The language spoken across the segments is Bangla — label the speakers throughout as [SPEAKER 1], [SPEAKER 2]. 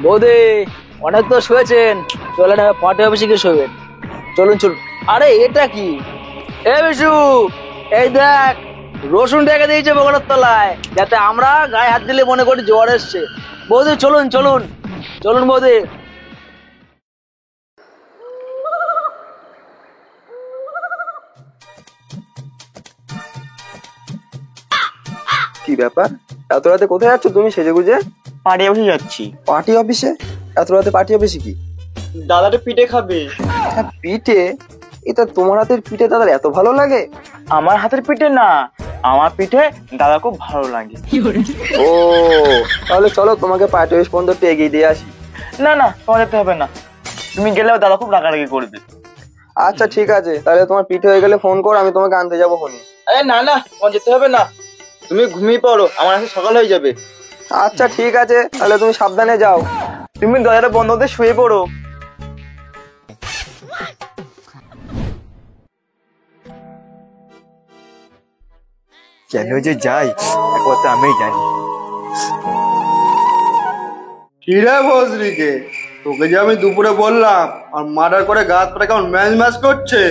[SPEAKER 1] বৌদি অনেক তো শুয়েছেন, চলেন পার্টি অফিসে গিয়ে শোবেন। চলুন চলুন। আরে এটা কি? এ বিশু, এই দেখ রসুন রেখে দিয়েছে বগলের তলায়, যাতে আমরা গায়ে হাত দিলে মনে করি জ্বর এসছে। বৌদি চলুন চলুন চলুন বৌদি।
[SPEAKER 2] কি ব্যাপার, এত রাতে কোথায় যাচ্ছ তুমি সেজে গুজে?
[SPEAKER 3] পার্টি অফিসে যাচ্ছি।
[SPEAKER 2] পার্টি অফিসে? এত রাতে পার্টি অফিসে কি?
[SPEAKER 3] দাদাটা পিঠে খাবে।
[SPEAKER 2] হ্যাঁ, পিঠে? এটা তোমার হাতের পিঠে দাদার এত ভালো লাগে?
[SPEAKER 3] আমার হাতের পিঠে না, আমার পিঠে দাদা খুব ভালো লাগে।
[SPEAKER 2] ও তাহলে চলো তোমাকে পার্টি অফিস পর্যন্ত একটু এগিয়ে দিয়ে আসি।
[SPEAKER 3] না না, তোমার যেতে হবে না, তুমি গেলেও দাদা খুব রাগারাগি করবে।
[SPEAKER 2] আচ্ছা ঠিক আছে, তাহলে তোমার পিঠে হয়ে গেলে ফোন করো, আমি তোমাকে আনতে যাবো ফোনে।
[SPEAKER 3] আরে না না, তোমার যেতে হবে না, তুমি ঘুমিয়ে পড়ো, আমার কাছে সকাল হয়ে যাবে।
[SPEAKER 2] আচ্ছা ঠিক আছে, তাহলে তুমি সাবধানে যাও।
[SPEAKER 3] তুমি দরজাটা বন্ধ করে শুয়ে পড়ো। কেন যে যাই একবার আমি জানি।
[SPEAKER 4] কিরে বজরিকে, তোকে যে আমি দুপুরে বললাম আর মার্ডার করে গাছ পরে কেমন ম্যাচ ম্যাচ করছে,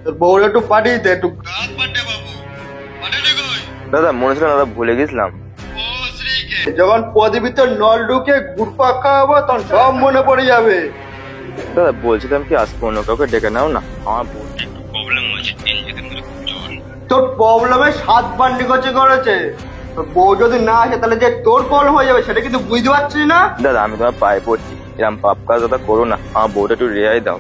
[SPEAKER 4] তোর বউর একটু পাঠিয়ে দে, একটু গাছ পাঠে বাবু পাঠিয়ে কই।
[SPEAKER 2] দাদা মনে ছিল, দাদা ভুলে গেছিলাম।
[SPEAKER 4] যখন পদে তোর নল ঢুকে ঘুরপাক খাওয়াবো তখন সব মনে পড়ে যাবে।
[SPEAKER 2] দাদা বলছিলাম কি, আজকে অন্য কাউকে ডেকে নাও না, আমার
[SPEAKER 4] তোর প্রবলেমে 7 বান্ডি করেছে, তোর বউ যদি না আসে তাহলে যে তোর প্রবলেম হয়ে যাবে সেটা কিন্তু বুঝতে পারছিস না।
[SPEAKER 2] দাদা আমি তোমার পায়ে পড়ছি, এরকম পাপ কাজ দাদা করো না, আমার বউটা একটু রেহাই দাও।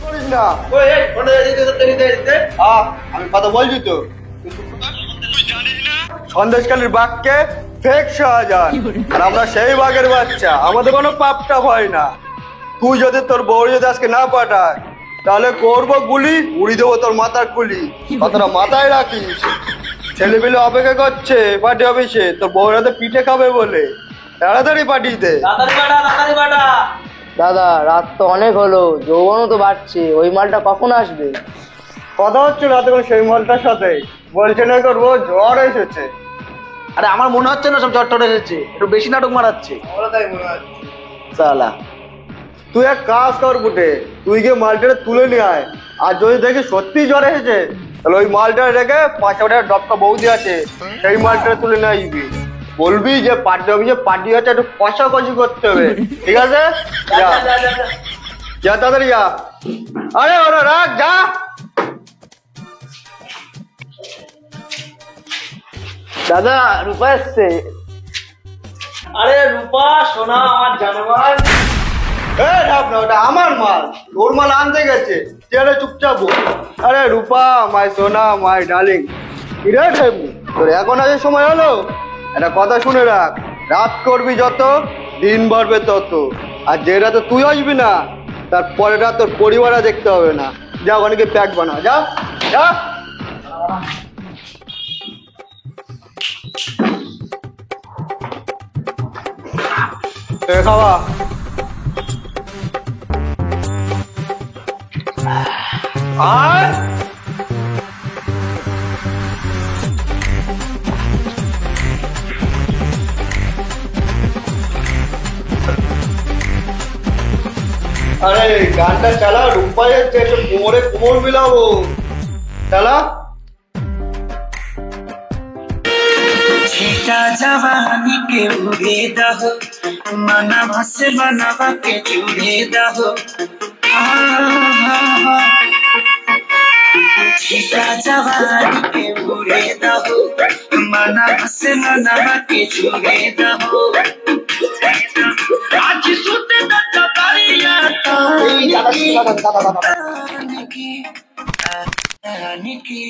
[SPEAKER 4] করিস না। আমি কথা বলছি তো, সন্দেশকালীর বাঘকে ফেক শাহজাহান, আর আমরা সেই বাঘের বাচ্চা, আমাদের কোনো পাপটা ভয় না। তুই যদি তোর বউ যদি আজকে না পাঠায় তাহলে করবো গুলি, উড়ি দেবো তোর মাথার কুলি। কথাটা মাথায় রাখিস। ছেলেপিলে অপেক্ষা করছে পার্টি অফিসে তোর বউর হাতে পিঠে খাবে বলে, তাড়াতাড়ি পাঠিয়ে দে।
[SPEAKER 1] দাদা রাত তো অনেক হলো, যৌবনও তো বাড়ছে, ওই মালটা কখন আসবে?
[SPEAKER 4] কথা হচ্ছে রাতে করে সেই মালটার সাথে, বলছে না করবো জ্বর এসেছে।
[SPEAKER 1] আরে আমার মনে হচ্ছে না সব চট্টর এসেছে, একটু বেশি নাটক মারাচ্ছে
[SPEAKER 4] তাই মনে হচ্ছে।
[SPEAKER 1] সালা।
[SPEAKER 4] তুই এক কাজ কর বুটে, তুই গিয়ে মালটা তুলে নিয়ে আয়, আর যদি দেখি সত্যি জ্বর এসেছে তাহলে ওই মালটা রেখে 500 টাকা ডবকা বৌদি আছে সেই মালটা তুলে নিয়ে আসবি। বলবি যে পার্টি অফিসে পার্টি হচ্ছে, একটু কষাকষি করতে হবে, ঠিক আছে? যা যা তাড়াতাড়ি যা। আরে ওরা রাখ, যা।
[SPEAKER 1] দাদা রূপা এসছে। আরে রূপা সোনা, আমার জানোয়ার।
[SPEAKER 4] ওটা আমার মাল, তোর মাল আনতে গেছে, চেয়ারে চুপচাপ বস। আরে রূপা, মাই সোনা, মাই ডার্লিং, কিরে ঠেবু, তোর এখন আজ সময় হলো? একটা কথা শুনে রাখ, রাত করবি যত দিন বাড়বে তত, আর যে রাতে তুই আসবি না তার পরের রাত তোর পরিবার দেখতে হবে না। যা ওখানে গিয়ে প্যাক বানা, যা যা। খাওয়া। আর আরে গানটা চালা, রূপা যাচ্ছে, একটু কোমরে কোমর মিলাবো, চালা।
[SPEAKER 5] छीटा जवानी के उड़े दहो, मना भसे बनावा के चूड़े दहो। छीटा जवानी के उड़े दहो, मना भसे बनावा के चूड़े दहो। आज सुते दत्ता तारिया निकी।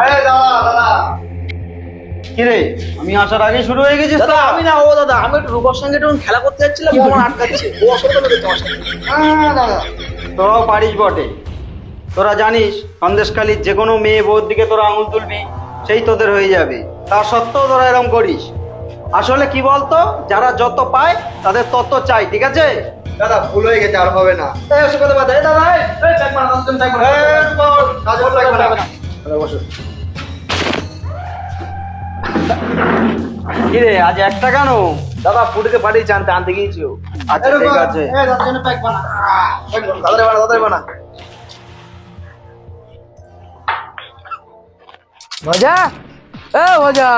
[SPEAKER 4] আরে দাদা দাদা, কিরে আমি আসার আগে শুরু হয়ে গেছিস?
[SPEAKER 1] দাদা আমি না, ও দাদা আমি একটু রূপার সঙ্গে একটু খেলা করতে যাচ্ছিলাম, ও আমার আটকাচ্ছে, ও অসুবিধা নেই তোমার সাথে।
[SPEAKER 4] দাদা তোরাও পারিস বটে, তোরা জানিস সন্দেশকালীর যে কোনো মেয়ে বউর দিকে তোরা আঙুল তুলবি সেই তোদের হয়ে যাবে, তা সত্ত্বেও তোরা এরকম করিস। আসলে কি বলতো, যারা যত পায় তাদের তত চাই, ঠিক আছে? দাদা ভুল হয়ে গেছে, আর হবে না। কিরে আজ একটা কেন?
[SPEAKER 1] দাদা ফুটকে পাঠিয়েছি আনতে আনতে গিয়েছি ও।
[SPEAKER 3] আচ্ছা ঠিক আছে।
[SPEAKER 1] তাড়াতাড়ি বানা ভজা এ ভজা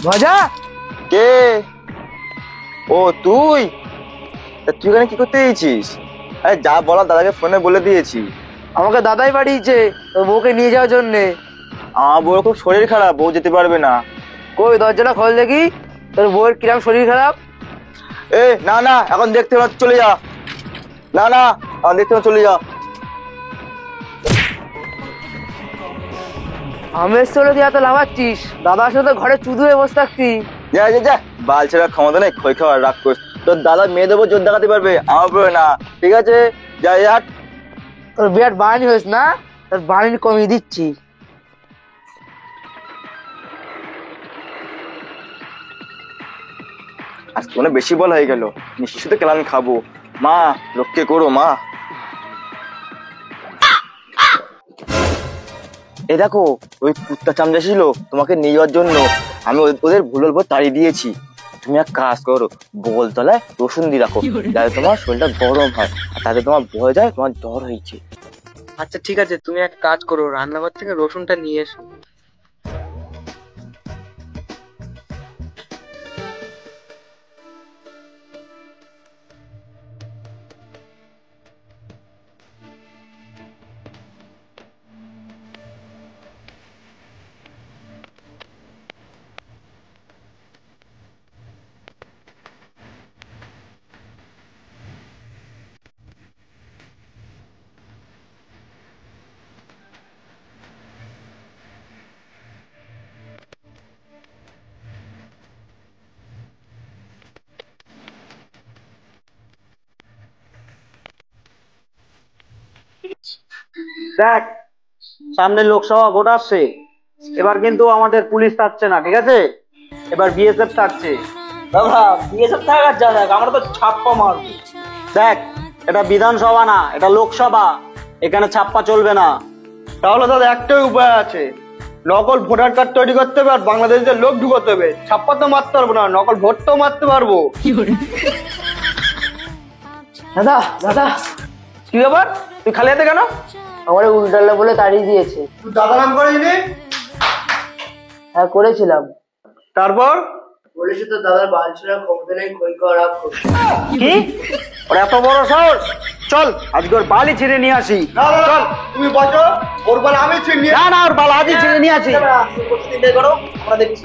[SPEAKER 1] ভজা
[SPEAKER 3] কে? ও তুই? তা তুই এখানে কি করতে দিয়েছিস? আরে যা বলার দাদাকে ফোনে বলে দিয়েছি।
[SPEAKER 1] আমাকে দাদাই পাঠিয়েছে তোর বউকে নিয়ে যাওয়ার জন্যে।
[SPEAKER 3] আমার বউর খুব শরীর খারাপ, বউ যেতে পারবে না।
[SPEAKER 1] কই দরজাটা খোল দেখি, তোর বউয়ের কিরম শরীর খারাপ।
[SPEAKER 3] এ না না, এখন দেখতে হবে না, চলে যা। না না, এখন দেখতে হবে না, চলে যা।
[SPEAKER 1] আমি এসে হলে তুই এত লাফাচ্ছিস, দাদার সাথে ঘরে চুদু হয়ে বসে থাকতি।
[SPEAKER 3] যা যা যা, বাল ছেড়ার ক্ষমতা নেই, খই খাওয়ার রাগ করিস। তোর দাদা মেয়ে দেবো জোর দেখাতে পারবে, আমার উপরে না। ঠিক আছে, যা যা।
[SPEAKER 1] তোর বিরাট বাড়ানি হয়েছ না, তোর বাড়ানি কমিয়ে দিচ্ছি।
[SPEAKER 3] আজ তো অনেক বেশি বল হয়ে গেল, নিশ্চিত কেন আমি খাবো। মা রক্ষে করো মা। এ দেখো, ওই কুত্তা চামচা ছিল তোমাকে নিয়ে যাওয়ার জন্য, আমি ওদের ভুল ভুল তাড়িয়ে দিয়েছি। তুমি এক কাজ করো, বগল তলায় রসুন দিয়ে রাখো, যাতে তোমার শরীরটা গরম হয়, আর তাতে তোমার ভয় যায় তোমার জ্বর হয়েছে।
[SPEAKER 1] আচ্ছা ঠিক আছে, তুমি এক কাজ করো, রান্নাঘর থেকে রসুনটা নিয়ে এসো।
[SPEAKER 4] দেখ, সামনে লোকসভা ভোট আসছে, এবার কিন্তু আমাদের পুলিশ থাকছে না, ঠিক আছে? এবার বিএসএফ থাকছে।
[SPEAKER 1] দাদা বিএসএফ থাকার যা দেখ, আমরা তো ছাপ্পা মারবো।
[SPEAKER 4] দেখ, এটা বিধানসভা না, এটা লোকসভা, এখানে ছাপ্পা চলবে না। তাহলে দাদা একটাই উপায় আছে, নকল ভোটার কার্ড তৈরি করতে হবে আর বাংলাদেশের লোক ঢুকতে হবে। ছাপ্পা তো মারতে পারবো না, নকল ভোটটাও মারতে পারবো।
[SPEAKER 1] দাদা দাদা কি ব্যাপার, তুই খালি হাতে কেন? আমার উল্টাল্লা বলে তাড়িয়ে দিয়েছে।
[SPEAKER 4] তুই দাদা নাম করিনি?
[SPEAKER 1] হ্যাঁ করেছিলাম।
[SPEAKER 4] তারপর
[SPEAKER 1] বলেছি তো দাদার বালছিরা ক্ষমতা নেই, খই খাওয়া রাগ করছে।
[SPEAKER 4] কি? ওর এত বড় সাহস! চল আজকে ওর বালি ছিঁড়ে নিয়ে আসি। চল, তুমি বসো, ওর বাল আমি ছিঁড়ে নিয়ে। না না, ওর বাল আজই ছিঁড়ে নিয়ে আসি।
[SPEAKER 1] করো, আমরা দেখছি।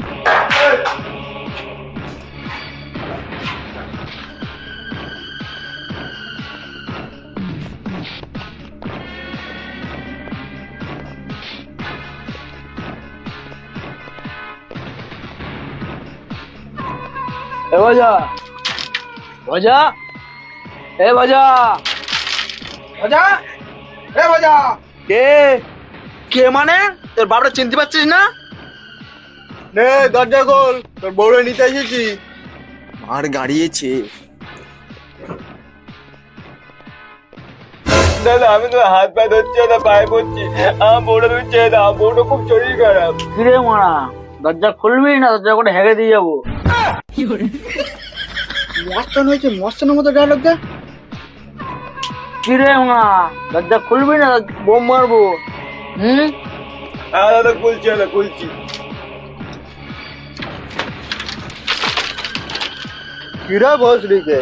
[SPEAKER 1] এ ভজা ভজা এ ভজা ভজা এ ভজা।
[SPEAKER 4] কে?
[SPEAKER 1] কে মানে? তোর বাপটা চিনতে পারছিস না?
[SPEAKER 4] নে দরজা খোল, তোর বউরে নিতে এসেছি।
[SPEAKER 3] আর গাড়িয়েছে। দাদা আমি তো হাত পা ধরছি না, পায়ে পড়ছি, আমার বউটা তুমি চেয়ে দাও, বউটা খুব শরীর খারাপ।
[SPEAKER 1] কিরে মারা, দরজা খুলবি না দরজা করে হেগে দিয়ে যাবো।
[SPEAKER 4] মস্তান হয়েছে, মস্তানের মতো ডায়লগ দে।
[SPEAKER 1] কিরে মা, দরজা খুলবি না বোম মারবো।
[SPEAKER 3] হ্যাঁ দাদা খুলছি, দাদা খুলছি।
[SPEAKER 4] কিরে বসরিকে,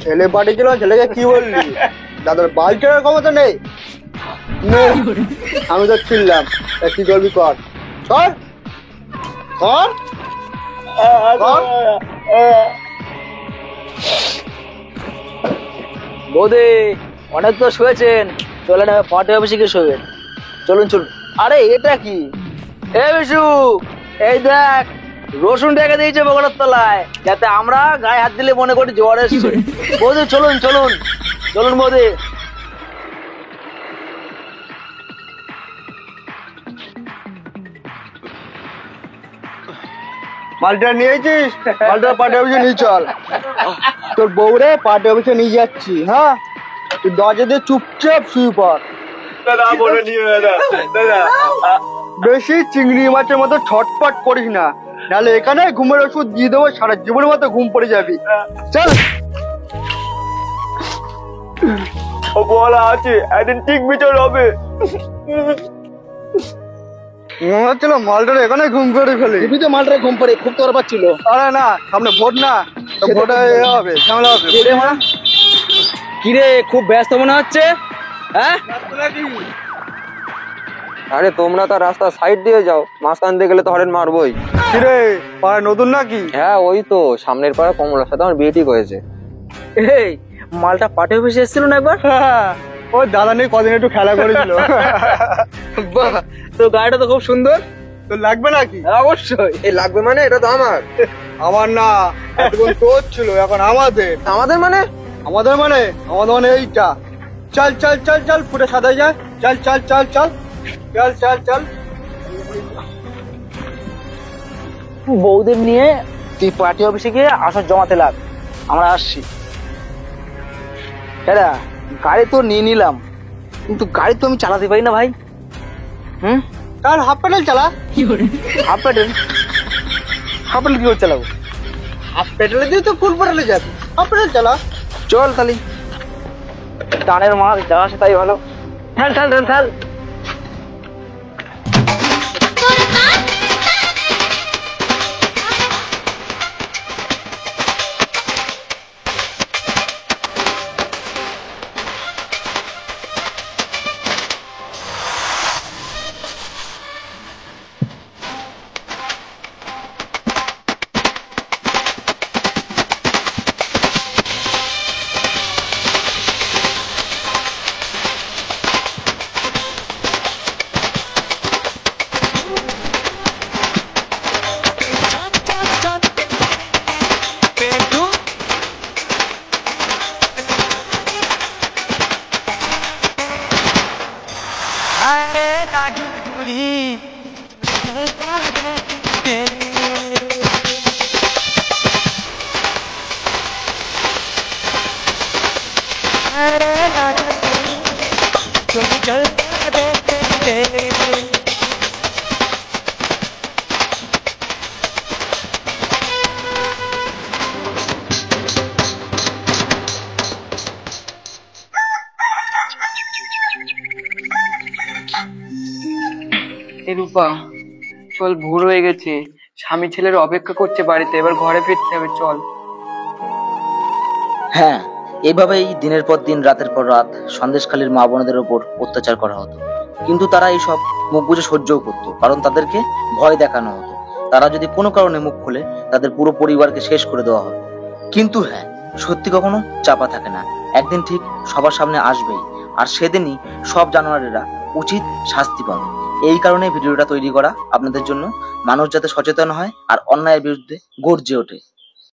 [SPEAKER 4] ছেলে পাঠিয়েছিল, ছেলেকে কি বললি? দাদার বাল ছেড়ার ক্ষমতা নেই? নে, আমি তো ছিলাম, কি করবি কর। কর কর কর।
[SPEAKER 1] বৌদি অনেক তো শুয়েছেন, চলেন পার্টি অফিসে গিয়ে শোবেন। চলুন চলুন। আরে এটা কি? এ বিশু, এই দেখ রসুন রেখে দিয়েছে বগলের তলায়, যাতে আমরা গায়ে হাত দিলে মনে করি জ্বর এসছে। বৌদি চলুন চলুন চলুন বৌদি।
[SPEAKER 4] মালটা নিয়েছিস? মালটা পার্টি অফিসে নিয়ে চল। তোর বউরে পার্টি অফিসে নিয়ে যাচ্ছি। হ্যাঁ, তুই দরজা দিয়ে চুপচাপ শুয়ে পড়।
[SPEAKER 3] দাদা বলে নিয়ে দাদা, দাদা
[SPEAKER 4] বেশি চিংড়ি মাছের মতো ছটপট করিস না, নাহলে এখানে ঘুমের ওষুধ দিয়ে দেবো, সারা জীবনের মতো ঘুম পড়ে যাবি। চল।
[SPEAKER 3] ও বলা আছে একদিন ঠিক বিচার হবে।
[SPEAKER 4] মনে হচ্ছিল মালটার এখানে ঘুম করে ফেলে।
[SPEAKER 1] তুই তো মালটারে ঘুম পড়ে খুব তোর পাচ্ছিল।
[SPEAKER 4] আরে না, সামনে ভোট না, তো ভোটে হবে, ঝামেলা হবে।
[SPEAKER 1] কিরে খুব ব্যস্ত মনে হচ্ছে, হ্যাঁ?
[SPEAKER 2] আরে তোমরা তো রাস্তা সাইড দিয়ে যাও, মাঝখান দিয়ে গেলে তো হরেন মারবোই।
[SPEAKER 4] কিরে পাড়া নতুন নাকি?
[SPEAKER 2] হ্যাঁ ওই তো সামনের পাড়া কমলার সাথে আমার বিয়ে ঠিক হয়েছে।
[SPEAKER 1] এই মালটা পার্টি অফিসে এসেছিল না একবার?
[SPEAKER 4] হ্যাঁ, ওই দাদা নিয়ে কদিন একটু খেলা করেছিল।
[SPEAKER 1] বাহ, তো গাড়িটা তো খুব সুন্দর।
[SPEAKER 4] তো লাগবে নাকি?
[SPEAKER 1] অবশ্যই।
[SPEAKER 2] এই লাগবে মানে? এটা তো আমার।
[SPEAKER 4] আমার না, এতক্ষণ তোর ছিল, এখন আমাদের।
[SPEAKER 2] আমাদের মানে?
[SPEAKER 4] আমাদের মানে এইটা। চল চল চল চল, পুরো সাদা যায়। চল চল চল চল চল চল চল।
[SPEAKER 1] বৌদের নিয়ে তুই পার্টি অফিসে গিয়ে আসর জমাতে লাগ, আমরা আসছি। দাদা গাড়ি তো নিয়ে নিলাম, কিন্তু গাড়ি তো আমি চালাতে পারি না ভাই। হুম,
[SPEAKER 4] তার হাফ প্যাডেল চালা।
[SPEAKER 1] Half pedal? হাফ প্যাডেল কি করে চালাবো?
[SPEAKER 4] হাফ প্যাডেলে দিয়ে তো ফুল প্যাডেলে যাবি, হাফ প্যাডেল চালা।
[SPEAKER 1] চল তাহলে, টানের মাল যা আসে তাই ভালো। ঠেল ঠেল ঠেল ঠেল।
[SPEAKER 6] রূপা চল, ভোর হয়ে গেছে, স্বামী ছেলের অপেক্ষা করছে বাড়িতে, এবার ঘরে ফিরতে হবে, চল।
[SPEAKER 1] হ্যাঁ, এইভাবেই দিনের পর দিন রাতের পর রাত সন্দেশখালীর মা বোনদের উপর অত্যাচার করা হতো, কিন্তু তারা এইসব মুখ বুঝে সহ্যও করতো, কারণ তাদেরকে ভয় দেখানো হতো। তারা যদি কোনো কারণে মুখ খুলে তাদের পুরো পরিবারকে শেষ করে দেওয়া হতো। কিন্তু হ্যাঁ, সত্যি কখনো চাপা থাকে না, একদিন ঠিক সবার সামনে আসবেই, আর সেদিনই সব জানোয়ারেরা উচিত শাস্তি পাবে। এই কারণে ভিডিওটা তৈরি করা আপনাদের জন্য, মানুষ যাতে সচেতন হয় আর অন্যায়ের বিরুদ্ধে গর্জে ওঠে।